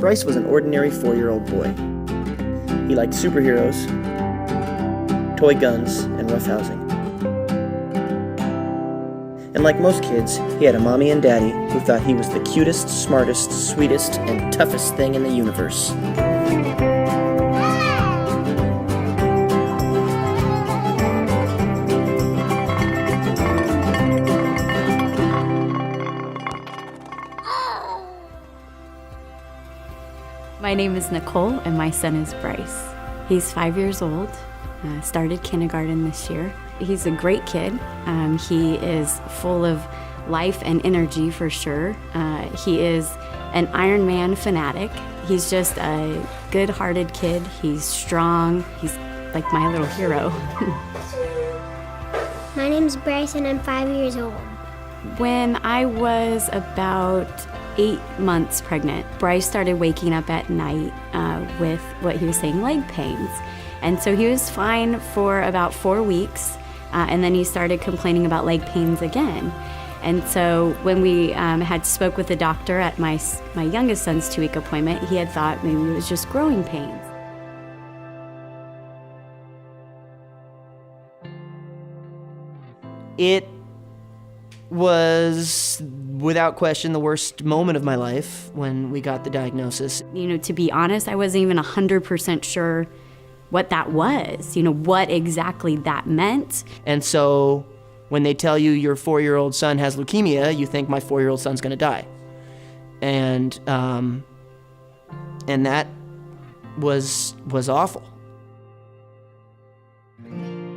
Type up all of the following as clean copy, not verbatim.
Bryce was an ordinary 4-year-old boy. He liked superheroes, toy guns, and roughhousing. And like most kids, he had a mommy and daddy who thought he was the cutest, smartest, sweetest, and toughest thing in the universe. My name is Nicole, and my son is Bryce. He's 5 years old, started kindergarten this year. He's a great kid. He is full of life and energy for sure. He is an Iron Man fanatic. He's just a good-hearted kid. He's strong. He's like my little hero. My name's Bryce, and I'm 5 years old. When I was about 8 months pregnant, Bryce started waking up at night with what he was saying, leg pains. And so he was fine for about 4 weeks, and then he started complaining about leg pains again. And so when we had spoke with the doctor at my youngest son's 2-week appointment, he had thought maybe it was just growing pains. It was, without question, the worst moment of my life when we got the diagnosis. You know, to be honest, I wasn't even 100% sure what that was, what exactly that meant. And so when they tell you your 4-year-old son has leukemia, you think my 4-year-old son's gonna die. And that was awful.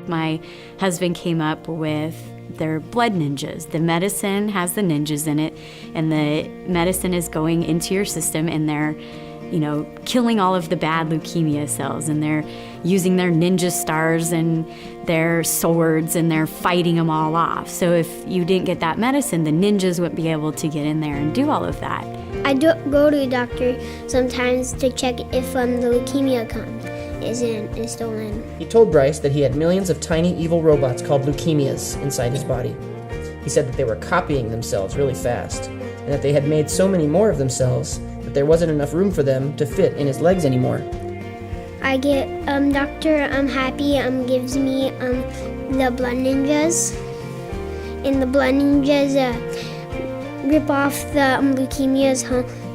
My husband came up with their blood ninjas. The medicine has the ninjas in it, and the medicine is going into your system, and they're, killing all of the bad leukemia cells, and they're using their ninja stars and their swords, and they're fighting them all off. So if you didn't get that medicine, the ninjas wouldn't be able to get in there and do all of that. I do go to a doctor sometimes to check if the leukemia is still in. He told Bryce that he had millions of tiny evil robots called leukemias inside his body. He said that they were copying themselves really fast, and that they had made so many more of themselves that there wasn't enough room for them to fit in his legs anymore. I get, Dr. Happy gives me the blood ninjas, and the blood ninjas rip off the leukemias,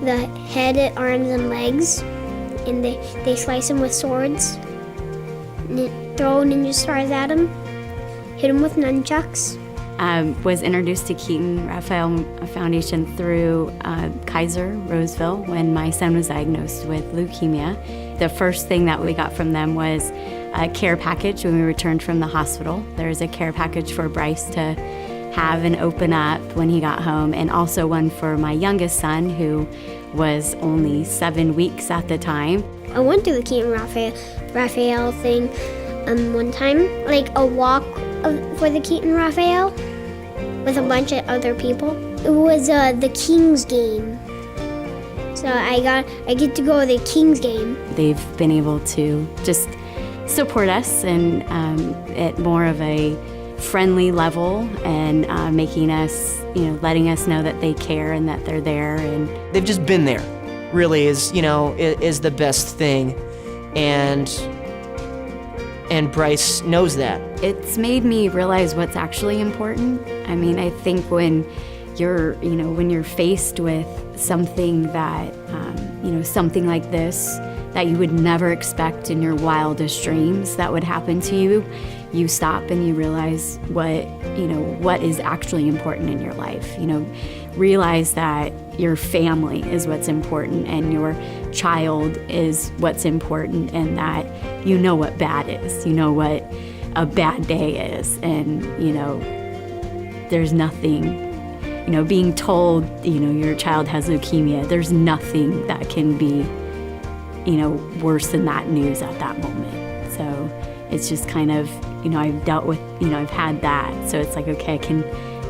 the head, arms, and legs. And they slice them with swords, throw ninja stars at them, hit them with nunchucks. Was introduced to Keaton Raphael Foundation through Kaiser Roseville when my son was diagnosed with leukemia. The first thing that we got from them was a care package when we returned from the hospital. There was a care package for Bryce to have and open up when he got home, and also one for my youngest son, who was only 7 weeks at the time. I went to the Keaton Raphael thing one time, like a walk for the Keaton Raphael with a bunch of other people. It was the Kings game. So I get to go to the Kings game. They've been able to just support us and at more of a friendly level, and making us, letting us know that they care and that they're there, and they've just been there. Really is the best thing, and Bryce knows that. It's made me realize what's actually important. I mean, I think when you're faced with something that something like this that you would never expect in your wildest dreams that would happen to you, you stop and you realize what is actually important in your life. Realize that your family is what's important, and your child is what's important, and that what bad is, what a bad day is, and there's nothing, being told your child has leukemia, there's nothing that can be worse than that news at that moment. So it's just kind of, I've dealt with, I've had that. So it's like, okay,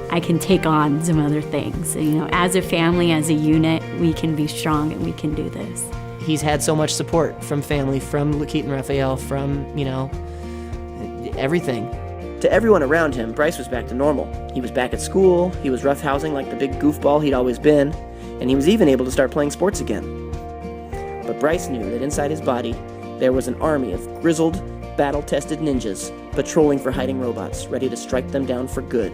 I can take on some other things. As a family, as a unit, we can be strong and we can do this. He's had so much support from family, from Keaton Raphael, from, everything. To everyone around him, Bryce was back to normal. He was back at school, he was roughhousing like the big goofball he'd always been, and he was even able to start playing sports again. But Bryce knew that inside his body, there was an army of grizzled, battle-tested ninjas patrolling for hiding robots, ready to strike them down for good.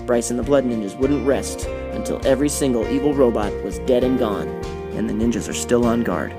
Bryce and the Blood Ninjas wouldn't rest until every single evil robot was dead and gone, and the ninjas are still on guard.